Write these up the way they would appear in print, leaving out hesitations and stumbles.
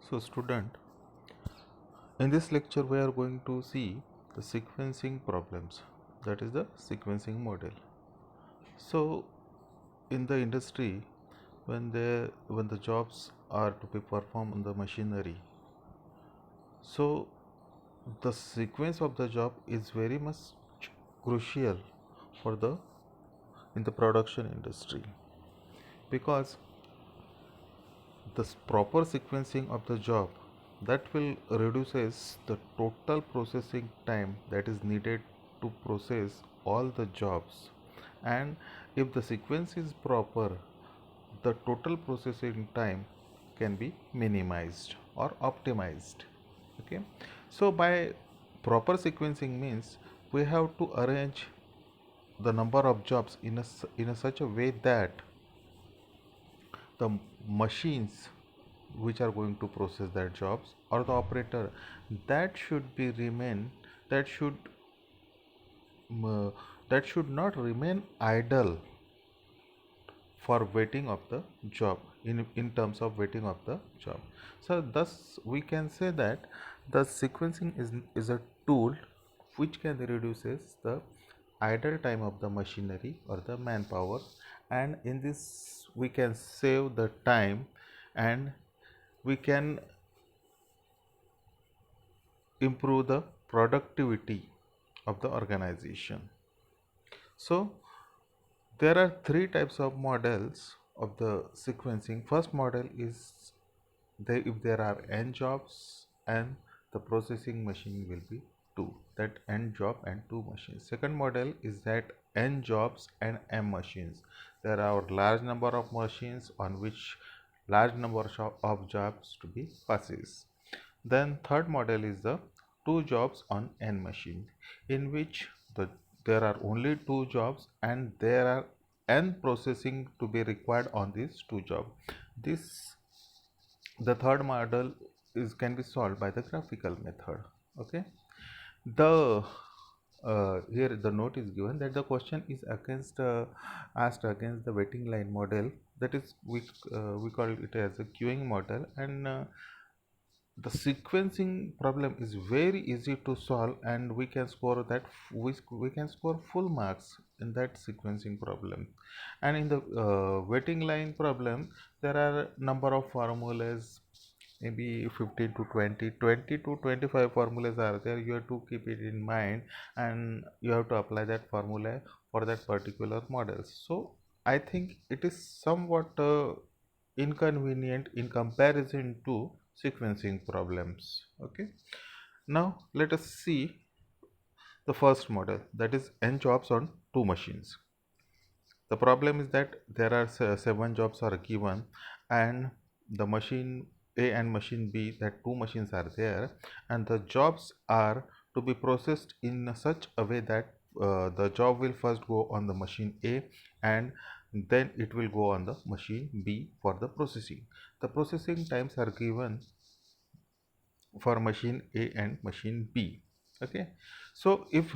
So student, in this lecture we are going to see the sequencing problems, that is the sequencing model. So in the industry, when the jobs are to be performed on the machinery, so the sequence of the job is very much crucial for the in the production industry, because the proper sequencing of the job that will reduces the total processing time that is needed to process all the jobs. And if the sequence is proper, the total processing time can be minimized or optimized. Okay, so by proper sequencing means we have to arrange the number of jobs in a such a way that the machines which are going to process that jobs, or the operator, that should be remain that should uh, that should not remain idle for waiting of the job, in terms of waiting of the job. So thus we can say that the sequencing is a tool which can reduces the idle time of the machinery or the manpower, and in this we can save the time, and we can improve the productivity of the organization. So there are three types of models of the sequencing. First model is if there are n jobs and the processing machine will be two, that n job and two machines. Second model is that n jobs and m machines. There are large number of machines on which large number of jobs to be passes. Then third model is the two jobs on n machine, in which there are only two jobs and there are n processing to be required on these two jobs. This the third model is can be solved by the graphical method. Okay, the here the note is given that the question is asked against the waiting line model, that is we call it as a queuing model, and the sequencing problem is very easy to solve, and we can score that we can score full marks in that sequencing problem. And in the waiting line problem, there are number of formulas, maybe 15 to 20 to 25 formulas are there. You have to keep it in mind, and you have to apply that formula for that particular model. So I think it is somewhat inconvenient in comparison to sequencing problems. Okay, now let us see the first model, that is n jobs on two machines. The problem is that there are seven jobs are given, and the machine A and machine B, that two machines are there, and the jobs are to be processed in such a way that the job will first go on the machine A, and then it will go on the machine B for the processing. The processing times are given for machine A and machine B. Okay, so if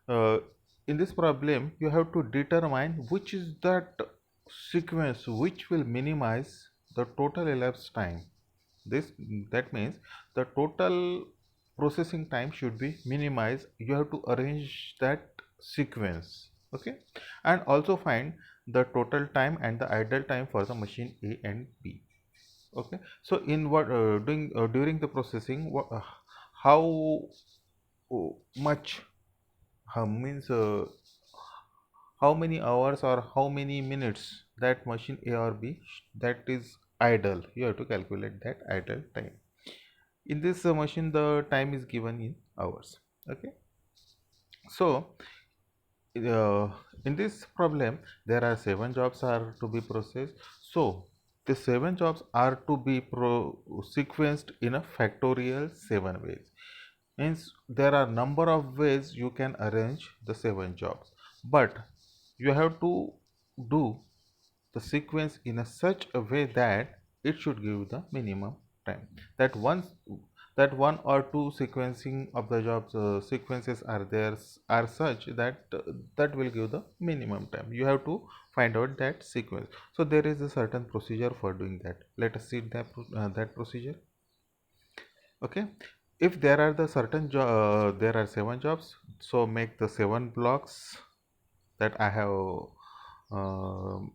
uh, in this problem you have to determine which is that sequence which will minimize the total elapsed time. This that means the total processing time should be minimized. You have to arrange that sequence. Okay, and also find the total time and the idle time for the machine A and B. Okay, so in what doing during the processing, how much means how many hours or how many minutes that machine A or B that is idle, you have to calculate that idle time. In this machine the time is given in hours. Okay, so uh, in this problem there are seven jobs are to be processed. So the seven jobs are to be sequenced in a factorial 7 ways. Means there are number of ways you can arrange the seven jobs, but you have to do the sequence in a such a way that it should give the minimum time. That once that one or two sequencing of the jobs sequences are there are such that that will give the minimum time. You have to find out that sequence. So there is a certain procedure for doing that. Let us see that that procedure. Okay, if there are the certain there are 7 jobs, so make the 7 blocks that I have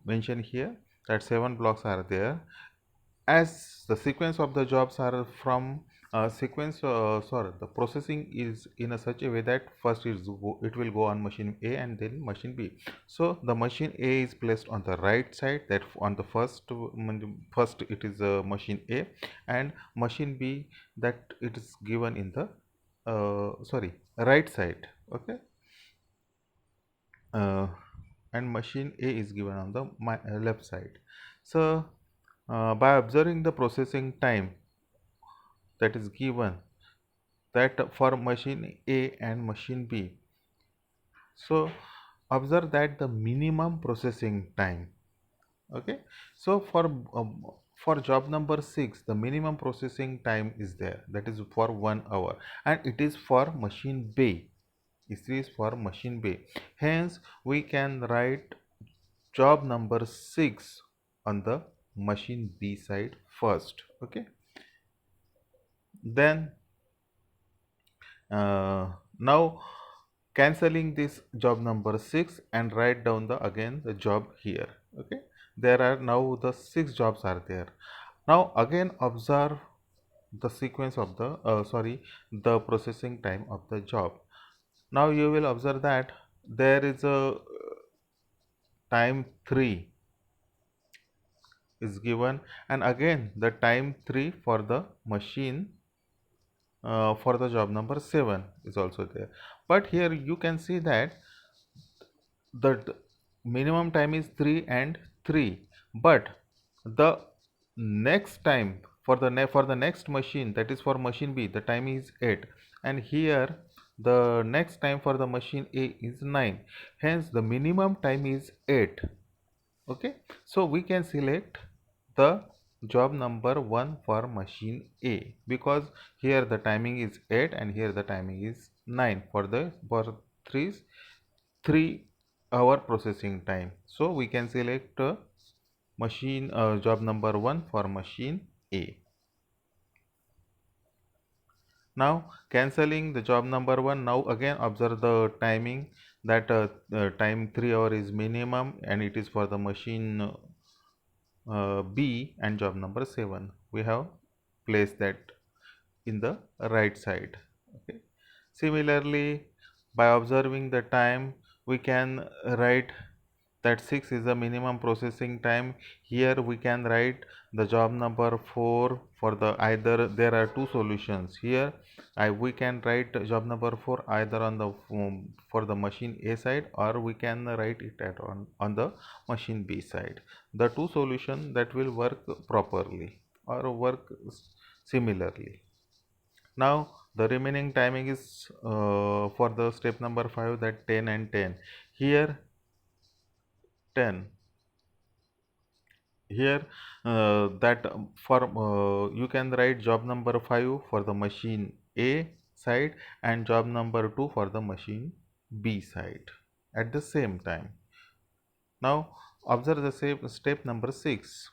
mentioned here, that 7 blocks are there, as the sequence of the jobs are from sequence sorry, the processing is in a such a way that first it will go on machine A and then machine B. So the machine A is placed on the right side, that on the first it is machine A, and machine B, that it is given in the sorry, right side. Okay, uh, and machine A is given on the left side. So by observing the processing time that is given, that for machine A and machine B, so observe that the minimum processing time. Okay, so for job number 6, the minimum processing time is there, that is for 1 hour, and it is for machine B. This is for machine B. Hence, we can write job number 6 on the machine B side first. Okay, then now cancelling this job number 6 and write down the again the job here. Okay, there are now the 6 jobs are there. Now again observe the sequence of the sorry, the processing time of the job. Now you will observe that there is a time 3 is given, and again the time 3 for the machine for the job number 7 is also there. But here you can see that the minimum time is 3 and 3, but the next time for the for the next machine, that is for machine B, the time is 8, and here the next time for the machine A is 9. Hence the minimum time is 8. Okay, so we can select the job number 1 for machine A, because here the timing is 8 and here the timing is 9 for the for 3 hour processing time. So we can select machine job number 1 for machine A. Now cancelling the job number 1, now again observe the timing, that time 3 hour is minimum and it is for the machine B, and job number 7 we have placed that in the right side. Okay, similarly by observing the time we can write that 6 is the minimum processing time. Here we can write the job number 4 for the either, there are two solutions here. We can write job number 4 either on the for the machine A side, or we can write it at on the machine B side. The two solution that will work properly or work similarly. Now the remaining timing is for the step number 5, that 10 and 10. Here 10, here that for you can write job number 5 for the machine A side and job number 2 for the machine B side at the same time. Now observe the same step number 6,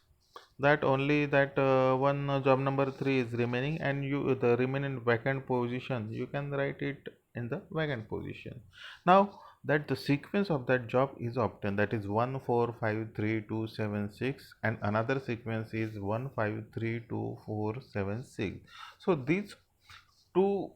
that only that one job number 3 is remaining, and you the remaining vacant position you can write it in the vacant position. Now that the sequence of that job is obtained, that is 1 4 5 3 2 7 6, and another sequence is 1 5 3 2 4 7 6. So these two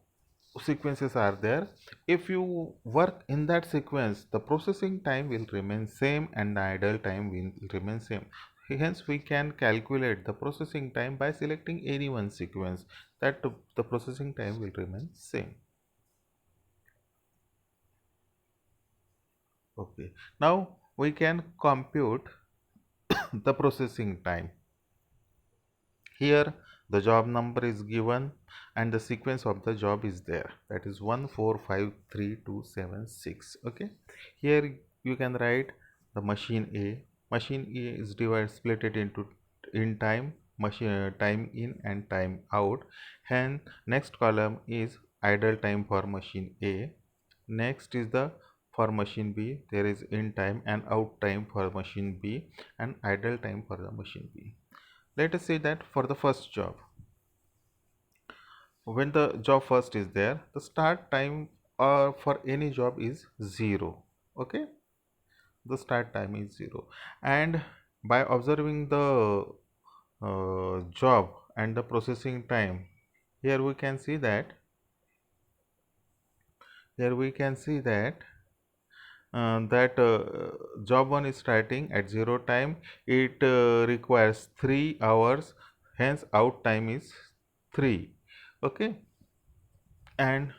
sequences are there. If you work in that sequence, the processing time will remain same and the idle time will remain same. Hence we can calculate the processing time by selecting any one sequence, that the processing time will remain same. Okay, now we can compute the processing time. Here the job number is given and the sequence of the job is there, that is 1 4 5 3 2 7 6. Okay, here you can write the machine A. Machine A is divided, split it into in time, machine time in and time out. Hence next column is idle time for machine A. Next is the for machine B, there is in time and out time for machine B, and idle time for the machine B. Let us say that for the first job, when the job first is there, the start time for any job is 0. Okay, the start time is 0. And by observing the job and the processing time, here we can see that here we can see that job 1 is starting at 0 time. It requires 3 hours, hence out time is 3. Okay, and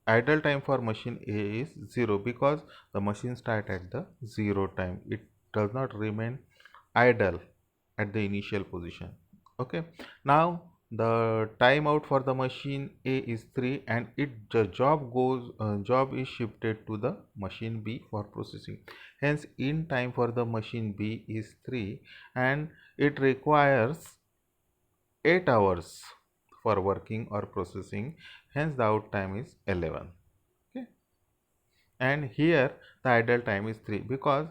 idle time for machine A is 0 because the machine start at the 0 time. It does not remain idle at the initial position. Okay, now the timeout for the machine A is 3, and the job is shifted to the machine B for processing. Hence in time for the machine B is 3, and it requires 8 hours for working or processing. Hence the out time is 11. Okay, and here the idle time is 3 because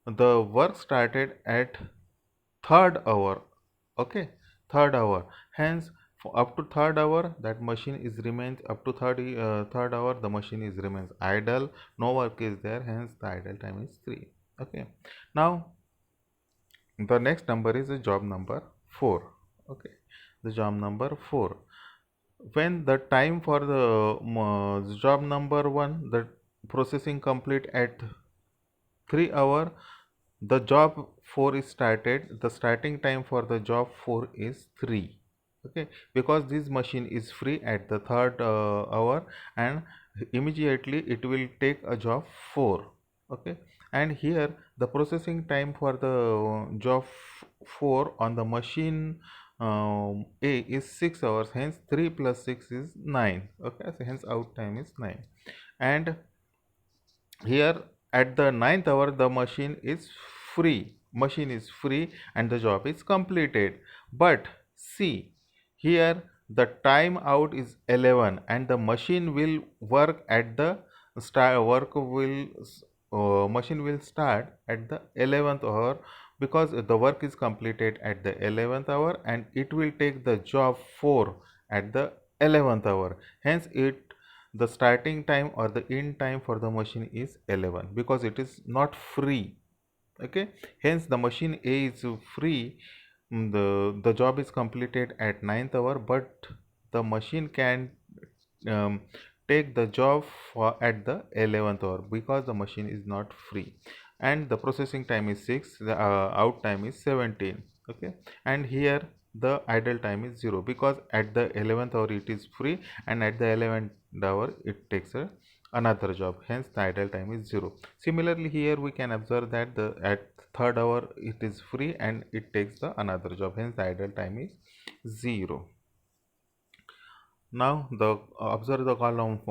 the work started at third hour. Okay, third hour. Hence up to third hour that machine is remains up to third hour the machine is remains idle, no work is there, hence the idle time is 3. Okay, now the next number is the job number 4. Okay, the job number 4, when the time for the job number 1, the processing complete at 3 hour, the job 4 is started, the starting time for the job 4 is 3. Okay, because this machine is free at the third hour, and immediately it will take a job 4. Okay, and here the processing time for the job 4 on the machine A is 6 hours, hence 3 plus 6 is 9. Okay, so hence out time is 9. And here at the ninth hour the machine is free and the job is completed. But see, here the time out is 11 and the machine will work at the machine will start at the 11th hour, because the work is completed at the 11th hour and it will take the job 4 at the 11th hour. Hence it the starting time or the end time for the machine is 11 because it is not free. Okay, hence the machine A is free. The job is completed at ninth hour, but the machine can um, take the job at the 11th hour because the machine is not free, and the processing time is 6, the out time is 17. Okay, and here the idle time is 0 because at the 11th hour it is free and at the 11th hour it takes another job, hence the idle time is 0. Similarly here we can observe that the at third hour it is free and it takes the another job, hence the idle time is 0. Now the observe the column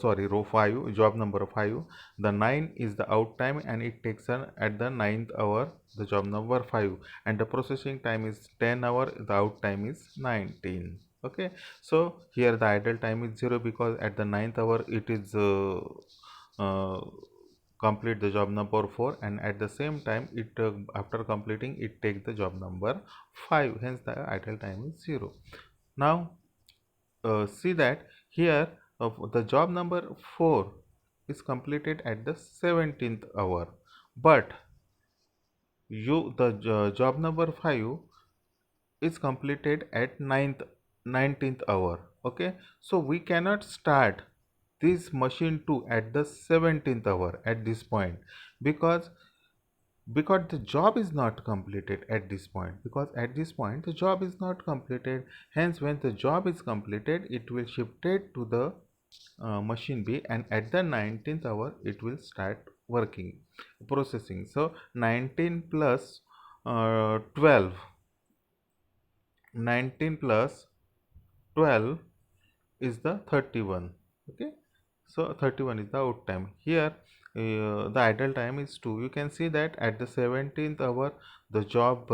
sorry, row 5, job number 5. The 9 is the out time and it takes at the ninth hour the job number 5, and the processing time is 10 hour, the out time is 19. Okay, so here the idle time is 0 because at the ninth hour it is uh, complete the job number 4, and at the same time it after completing it takes the job number 5, hence the idle time is 0. Now see that here the job number 4 is completed at the 17th hour, but job number 5 is completed at 19th hour. Okay, so we cannot start this machine 2 at the 17th hour at this point, because the job is not completed at this point, because at this point the job is not completed. Hence when the job is completed it will shift it to the machine B, and at the 19th hour it will start working processing. So 19 plus 12, 19 plus 12 is the 31. Okay, so 31 is the out time. Here the idle time is 2. You can see that at the 17th hour the job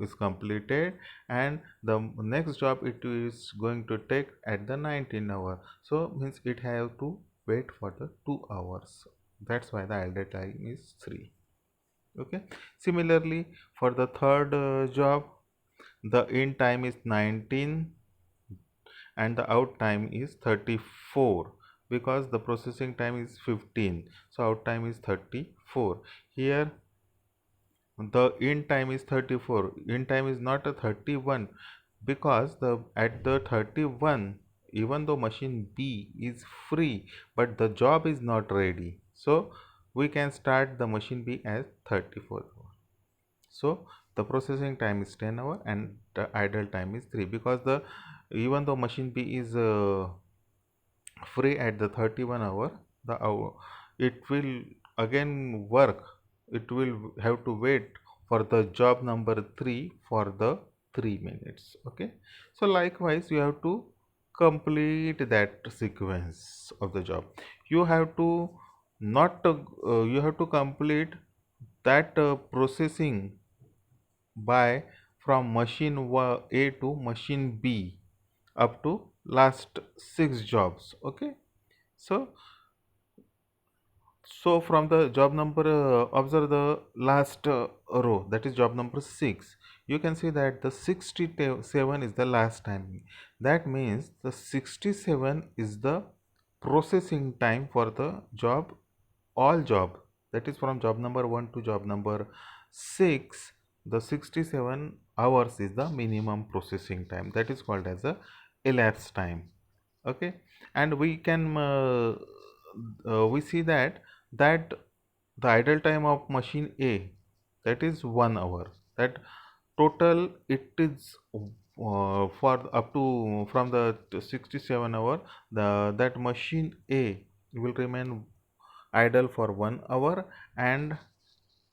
is completed, and the next job it is going to take at the 19th hour, so means it have to wait for the 2 hours. That's why the idle time is 3. Okay, similarly for the third job, the in time is 19 and the out time is 34, because the processing time is 15, so out time is 34. Here the in time is 34, in time is not a 31, because the at the 31, even though machine B is free, but the job is not ready, so we can start the machine B as 34. So the processing time is 10 hour and the idle time is 3, because the even though machine B is free at the 31 hour, the hour it will again work, it will have to wait for the job number 3 for the 3 minutes. Okay, so likewise you have to complete that sequence of the job. You have to not you have to complete that processing by from machine A to machine B up to last 6 jobs. Okay, so from the job number, observe the last row, that is job number 6. You can see that the 67 is the last time. That means the 67 is the processing time for the job, all job, that is from job number 1 to job number 6. The 67 hours is the minimum processing time, that is called as a elapsed time. Okay, and we can we see that the idle time of machine A, that is 1 hour, that total it is for up to from the 67 hour, the that machine A will remain idle for 1 hour and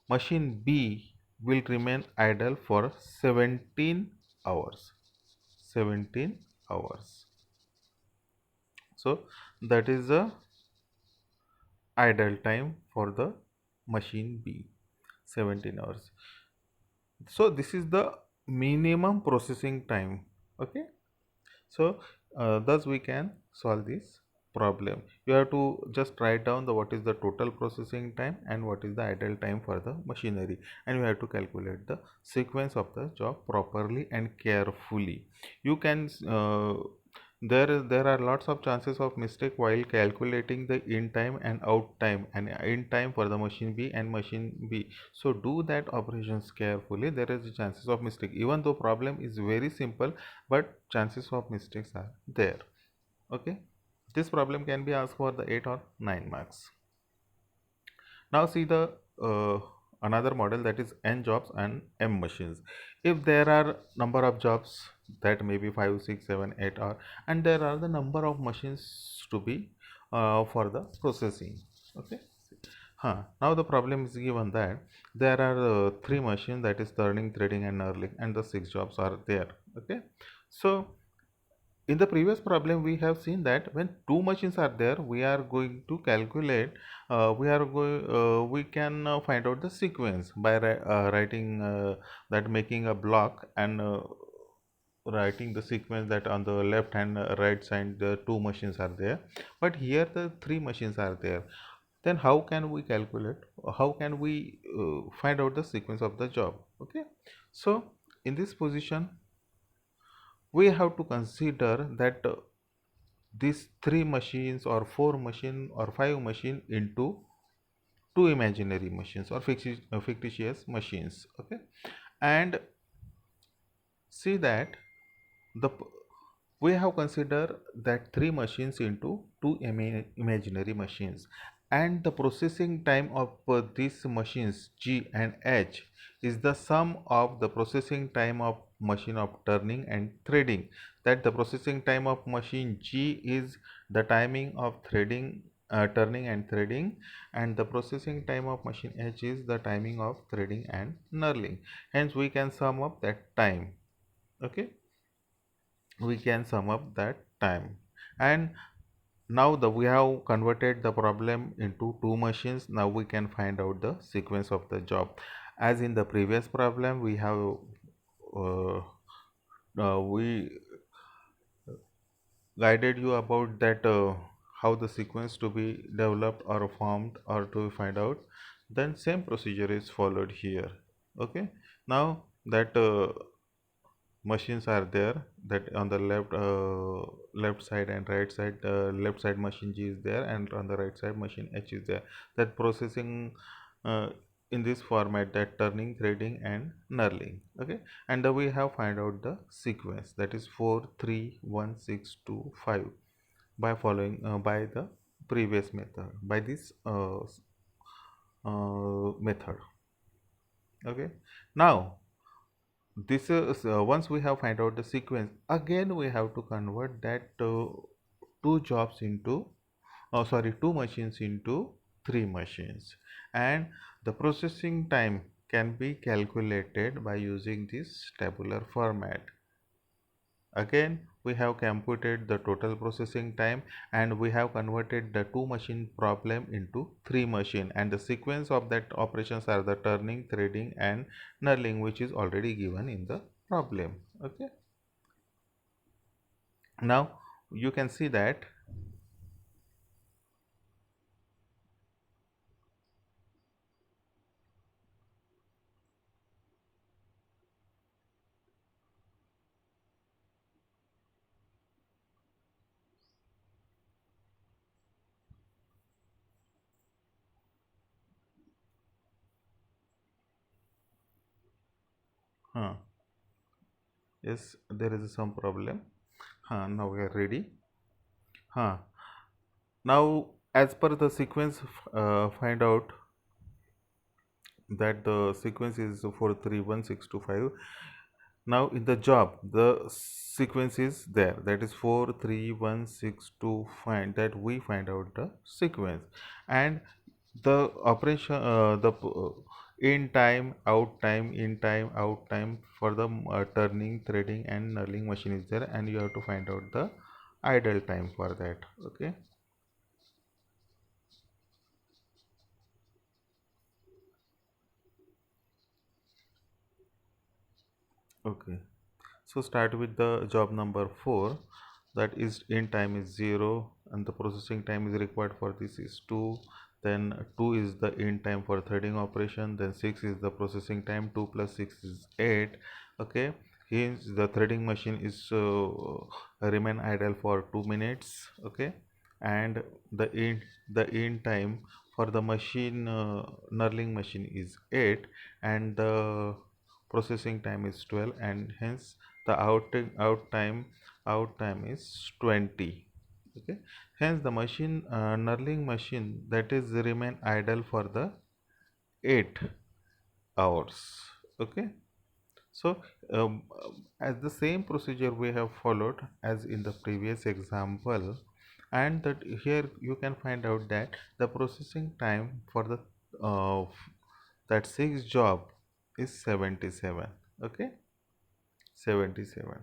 machine B will remain idle for 17 hours. 17 hours. So that is the idle time for the machine B, 17 hours. So this is the minimum processing time. Okay, so thus we can solve this problem. You have to just write down the what is the total processing time and what is the idle time for the machinery, and you have to calculate the sequence of the job properly and carefully. You can there are lots of chances of mistake while calculating the in time and out time, and in time for the machine B and machine B. So do that operations carefully. There is chances of mistake, even though problem is very simple, but chances of mistakes are there. Okay, this problem can be asked for the 8 or 9 marks. Now see the another model, that is n jobs and m machines. If there are number of jobs, that may be 5 6 7 8 or, and there are the number of machines to be for the processing. Okay, now the problem is given that there are 3 machines, that is turning, threading and knurling, and the 6 jobs are there. Okay, so in the previous problem we have seen that when two machines are there, we are going to calculate we can find out the sequence by writing that, making a block and writing the sequence that on the left and right side the two machines are there, but here the three machines are there. Then how can we calculate, how can we find out the sequence of the job? Okay, so in this position we have to consider that these three machines or four machine or five machine into two imaginary machines or fictitious machines. Okay, and see that the we have considered that three machines into two imaginary machines, and the processing time of these machines G and H is the sum of the processing time of machine of turning and threading. That the processing time of machine G is the timing of threading, turning and threading, and the processing time of machine H is the timing of threading and knurling. Hence we can sum up that time. Okay, we can sum up that time. And now we have converted the problem into two machines. Now we can find out the sequence of the job. As in the previous problem, we have we guided you about that how the sequence to be developed or formed or to find out. Then same procedure is followed here. Okay, now that machines are there, that on the left side and right side, left side machine G is there and on the right side machine H is there, that processing uh, in this format, that turning, threading and knurling. Okay, and we have find out the sequence, that is 4 3 1 6 2 5 by following by the previous method, by this method. Okay, now this is once we have find out the sequence, again we have to convert that two jobs into sorry, two machines into three machines, and the processing time can be calculated by using this tabular format. Again we have computed the total processing time, and we have converted the two machine problem into three machine, and the sequence of that operations are the turning, threading and knurling, which is already given in the problem. Okay, now you can see that huh, yes, there is some problem. Now we are ready. Huh. Now as per the sequence, find out that the sequence is 43162 5. Now in the job the sequence is there, that is 43162, find that we find out the sequence, and the operation in time, out time, in time, out time for the turning, threading and knurling machine is there, and you have to find out the idle time for that. Okay, okay, so start with the job number 4, that is in time is 0 and the processing time is required for this is 2, then 2 is the in time for threading operation, then 6 is the processing time, 2 plus 6 is 8. Okay, here the threading machine is remain idle for 2 minutes. Okay, and the in time for the machine knurling machine is 8, and the processing time is 12, and hence the out time is 20. Okay, hence the machine knurling machine, that is remain idle for the 8 hours. Okay, so as the same procedure we have followed as in the previous example, and that here you can find out that the processing time for the uh, that 6 job is 77. Okay, 77.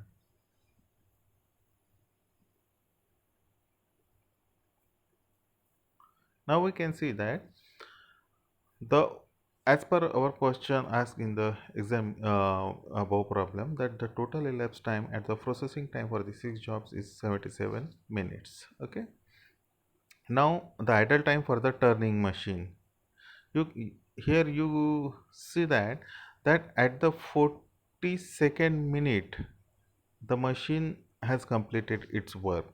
Now we can see that the as per our question asked in the exam above problem, that the total elapsed time at the processing time for the 6 jobs is 77 minutes. Okay, now the idle time for the turning machine, you here you see that at the 42nd minute the machine has completed its work,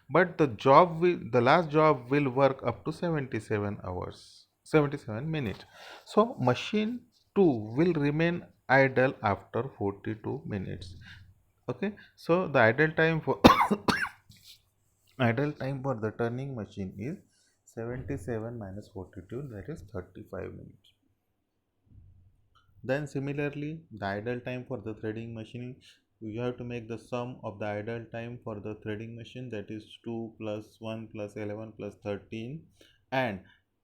but the last job will work up to 77 hours, 77 minutes. So machine 2 will remain idle after 42 minutes. Okay, so the idle time for idle time for the turning machine is 77 minus 42, that is 35 minutes. Then similarly, the idle time for the threading machine, you have to make the sum of the idle time for the threading machine, that is 2 plus 1 plus 11 plus 13, and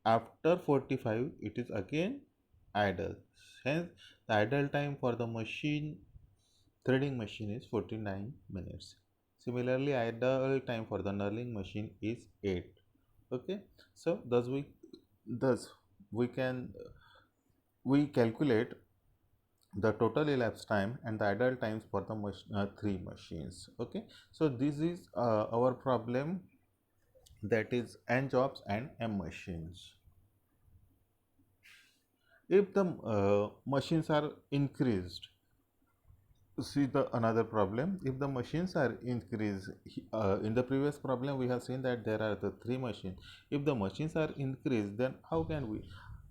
after 45 it is again idle. Hence the idle time for the machine threading machine is 49 minutes. Similarly, idle time for the knurling machine is 8. Okay, so thus we can we calculate the total elapsed time and the idle times for the three machines. Okay, so this is our problem, that is n jobs and m machines. If the machines are increased, see the another problem. If the machines are increased, in the previous problem we have seen that there are the three machines. If the machines are increased, then how can we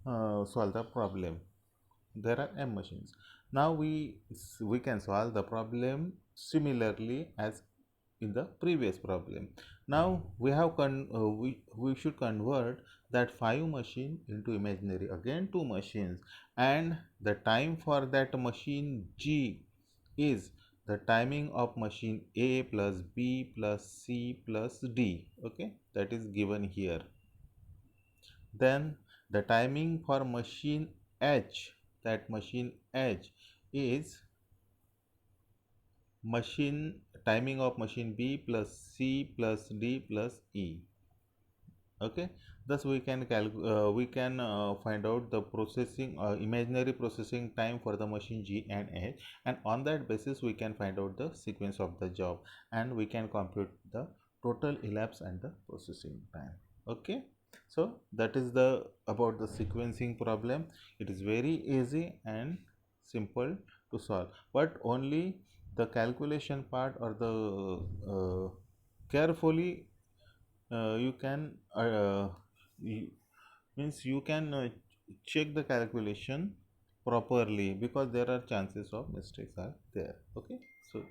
solve the problem? There are m machines. Now we can solve the problem similarly as in the previous problem. Now we should convert that 5 machine into imaginary again 2 machines, and the time for that machine G is the timing of machine A plus B plus C plus D. Okay, that is given here. Then the timing for machine H, that machine H is machine timing of machine B plus C plus D plus E. Okay, thus we can find out the processing imaginary processing time for the machine G and H, and on that basis we can find out the sequence of the job, and we can compute the total elapse and the processing time. Okay, so that is the about the sequencing problem. It is very easy and simple to solve, but only the calculation part or the carefully you can you, means you can check the calculation properly, because there are chances of mistakes are there. Okay, so